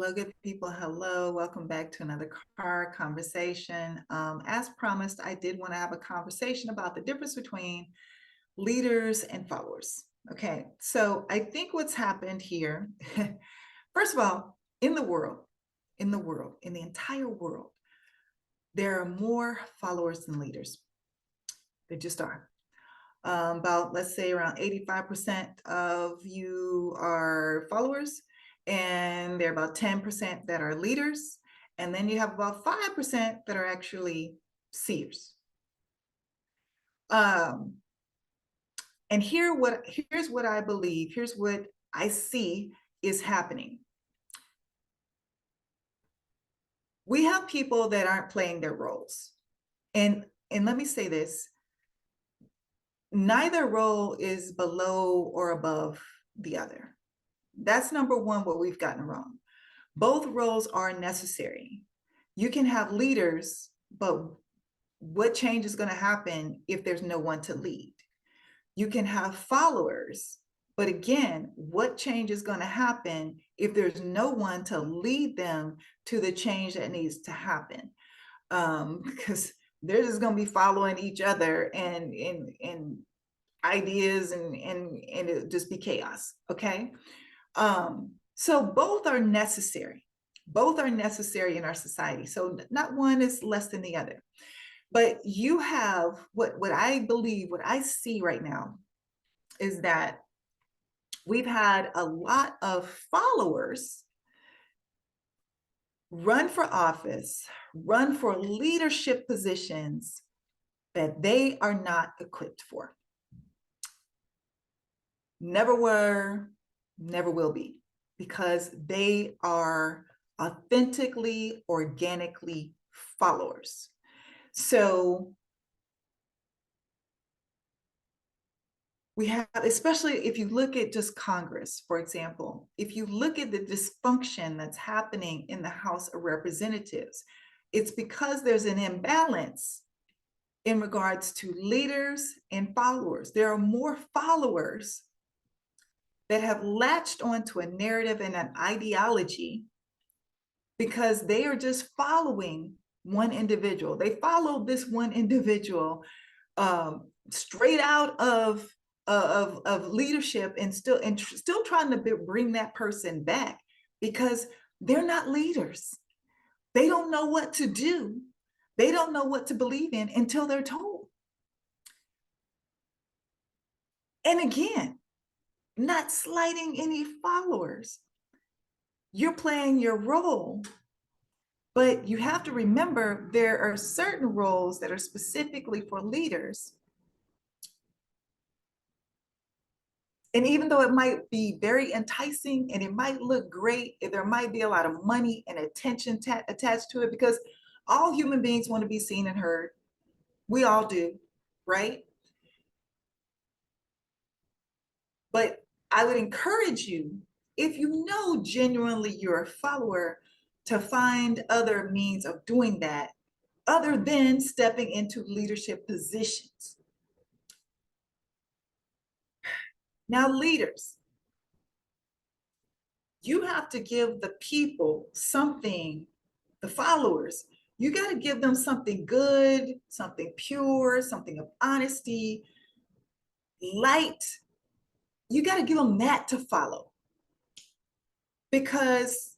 Hello, good people. Hello. Welcome back to another car conversation. As promised, I did want to have a conversation about the difference between leaders and followers. Okay, so I think what's happened here, first of all, in the entire world, there are more followers than leaders. There just are. About, let's say, around 85% of you are followers, and there are about 10% that are leaders, and then you have about 5% that are actually seers. And here's what I believe, here's what I see is happening. We have people that aren't playing their roles. And let me say this, neither role is below or above the other. That's number one, what we've gotten wrong. Both roles are necessary. You can have leaders, but what change is going to happen if there's no one to lead? You can have followers, but again, what change is going to happen if there's no one to lead them to the change that needs to happen? Because they're just going to be following each other and ideas and it just be chaos. Okay. So both are necessary. Both are necessary in our society. So not one is less than the other. But you have what I believe, what I see right now is that we've had a lot of followers run for office, run for leadership positions that they are not equipped for. Never were, never will be, because they are authentically, organically followers. So we have, especially if you look at just Congress, for example, if you look at the dysfunction that's happening in the House of Representatives, it's because there's an imbalance in regards to leaders and followers. There are more followers that have latched onto a narrative and an ideology because they are just following one individual. They follow this one individual straight out of leadership and still trying to bring that person back because they're not leaders. They don't know what to do. They don't know what to believe in until they're told. And again, not slighting any followers. You're playing your role, but you have to remember there are certain roles that are specifically for leaders. And even though it might be very enticing and it might look great, there might be a lot of money and attention attached to it, because all human beings want to be seen and heard. We all do, right? But I would encourage you, if you know genuinely you're a follower, to find other means of doing that other than stepping into leadership positions. Now, leaders, you have to give the people something, the followers, you got to give them something good, something pure, something of honesty, light. You got to give them that to follow, because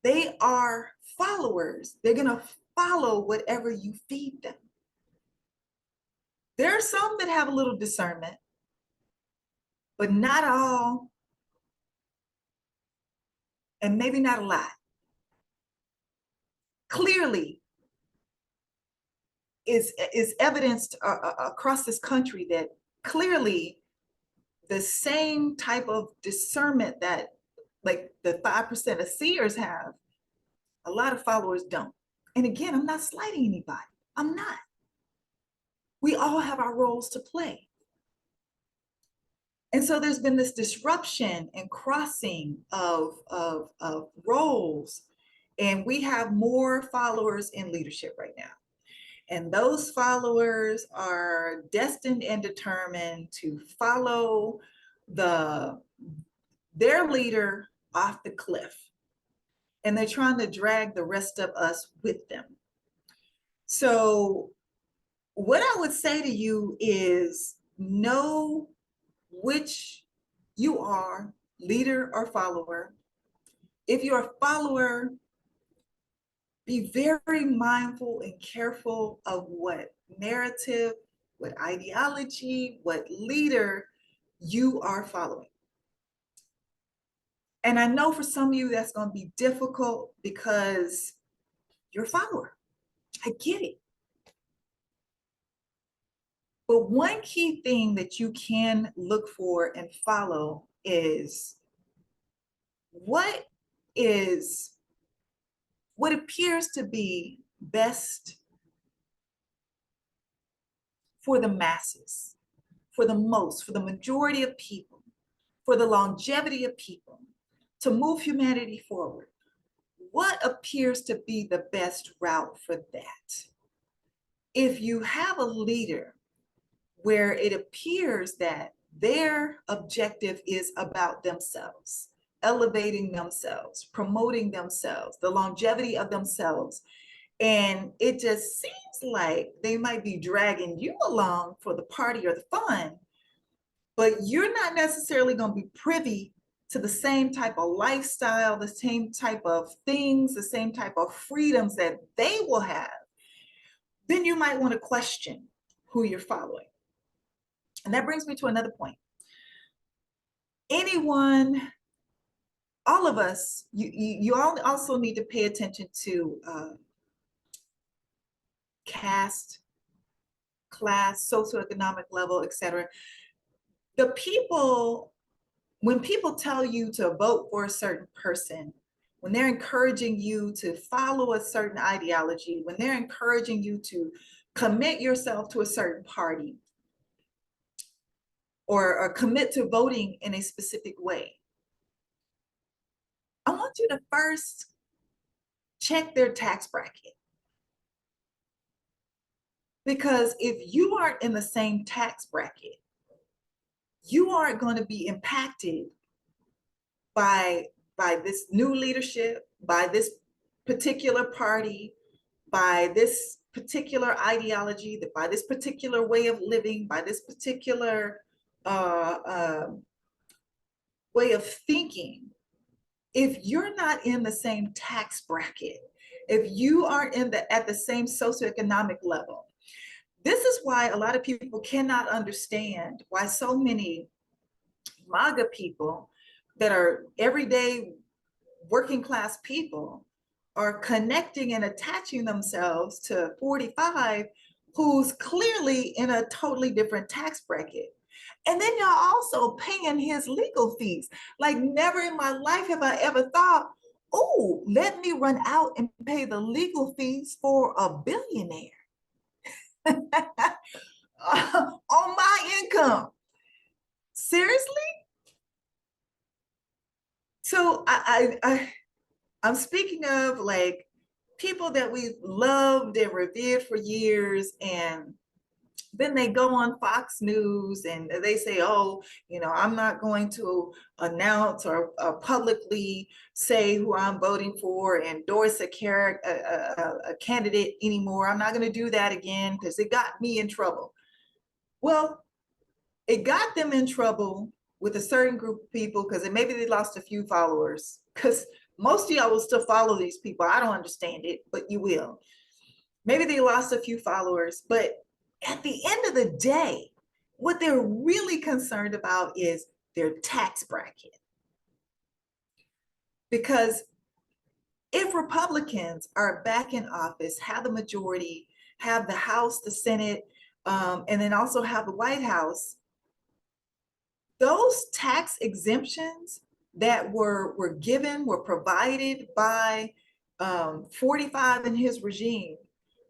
they are followers. They're going to follow whatever you feed them. There are some that have a little discernment, but not all, and maybe not a lot. Clearly, is evidenced across this country that clearly the same type of discernment that like the 5% of seers have, a lot of followers don't. And again, I'm not slighting anybody. I'm not. We all have our roles to play. And so there's been this disruption and crossing of roles. And we have more followers in leadership right now. And those followers are destined and determined to follow their leader off the cliff. and they're trying to drag the rest of us with them. So what I would say to you is know which you are, leader or follower. If you're a follower, be very mindful and careful of what narrative, what ideology, what leader you are following. And I know for some of you that's going to be difficult because you're a follower. I get it. But one key thing that you can look for and follow is what is what appears to be best for the masses, for the majority of people, for the longevity of people, to move humanity forward. What appears to be the best route for that? If you have a leader where it appears that their objective is about themselves, elevating themselves, promoting themselves, the longevity of themselves, and it just seems like they might be dragging you along for the party or the fun, but you're not necessarily going to be privy to the same type of lifestyle, the same type of things, the same type of freedoms that they will have, then you might want to question who you're following. And that brings me to another point. Anyone, all of us, you all also need to pay attention to caste, class, socioeconomic level, etc. The people, when people tell you to vote for a certain person, when they're encouraging you to follow a certain ideology, when they're encouraging you to commit yourself to a certain party, or commit to voting in a specific way, I want you to first check their tax bracket. Because if you aren't in the same tax bracket, you aren't going to be impacted by this new leadership, by this particular party, by this particular ideology, by this particular way of living, by this particular way of thinking. If you're not in the same tax bracket, if you aren't at the same socioeconomic level, this is why a lot of people cannot understand why so many MAGA people that are everyday working class people are connecting and attaching themselves to 45, who's clearly in a totally different tax bracket. And then y'all also paying his legal fees. Like, never in my life have I ever thought, oh, let me run out and pay the legal fees for a billionaire on my income. Seriously? So I'm speaking of like people that we loved and revered for years, and then they go on Fox News and they say, oh, I'm not going to announce or publicly say who I'm voting for, endorse a candidate anymore. I'm not going to do that again because it got me in trouble. Well, it got them in trouble with a certain group of people because maybe they lost a few followers, because most of y'all will still follow these people. I don't understand it, but you will. Maybe they lost a few followers, but at the end of the day, what they're really concerned about is their tax bracket. Because if Republicans are back in office, have the majority, have the House, the Senate, and then also have the White House, those tax exemptions that were provided by 45 and his regime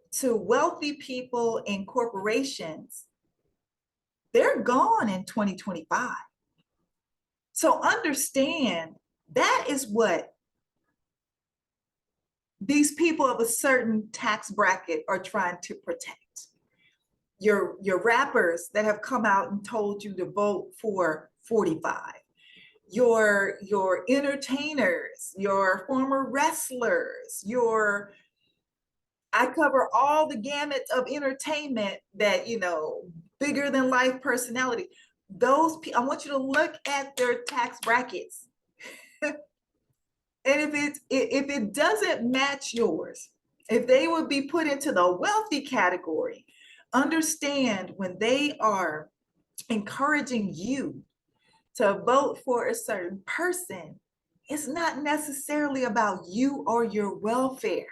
to wealthy people and corporations, they're gone in 2025. So understand that is what these people of a certain tax bracket are trying to protect. Your rappers that have come out and told you to vote for 45. your entertainers, your former wrestlers, your I cover all the gamut of entertainment that, bigger than life personality. I want you to look at their tax brackets. And if it doesn't match yours, if they would be put into the wealthy category, understand when they are encouraging you to vote for a certain person, it's not necessarily about you or your welfare.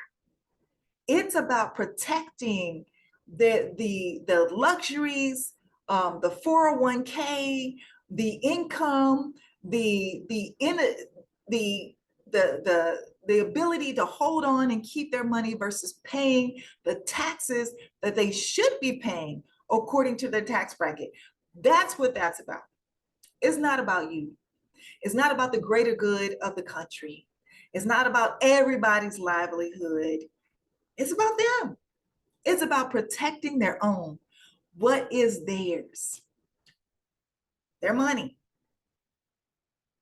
It's about protecting the luxuries, the 401k, the income, the the ability to hold on and keep their money versus paying the taxes that they should be paying according to their tax bracket. That's what that's about. It's not about you. It's not about the greater good of the country. It's not about everybody's livelihood. It's about them. It's about protecting their own. What is theirs? Their money.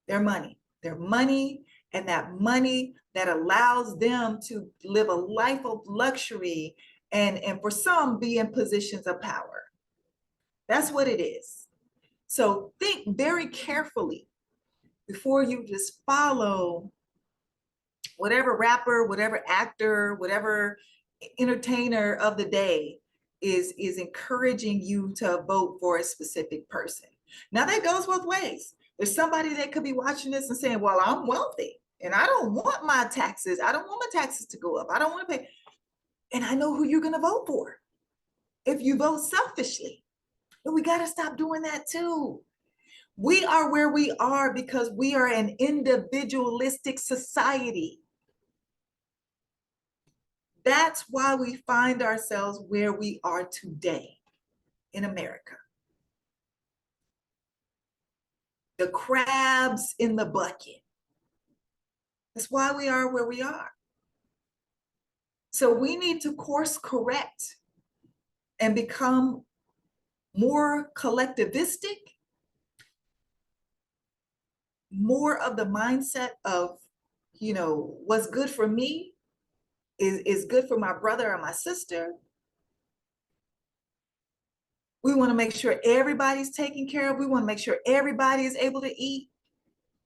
Their money. Their money, and that money that allows them to live a life of luxury and for some be in positions of power. That's what it is. So think very carefully before you just follow whatever rapper, whatever actor, whatever entertainer of the day is encouraging you to vote for a specific person. Now that goes both ways. There's somebody that could be watching this and saying, well, I'm wealthy and I don't want my taxes. I don't want my taxes to go up. I don't want to pay. And I know who you're going to vote for if you vote selfishly. But we got to stop doing that too. We are where we are because we are an individualistic society. That's why we find ourselves where we are today in America. The crabs in the bucket. That's why we are where we are. So we need to course correct and become more collectivistic, more of the mindset of, what's good for me is good for my brother or my sister. We want to make sure everybody's taken care of. We want to make sure everybody is able to eat.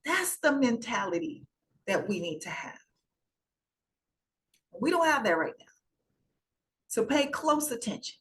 That's the mentality that we need to have. We don't have that right now. So pay close attention.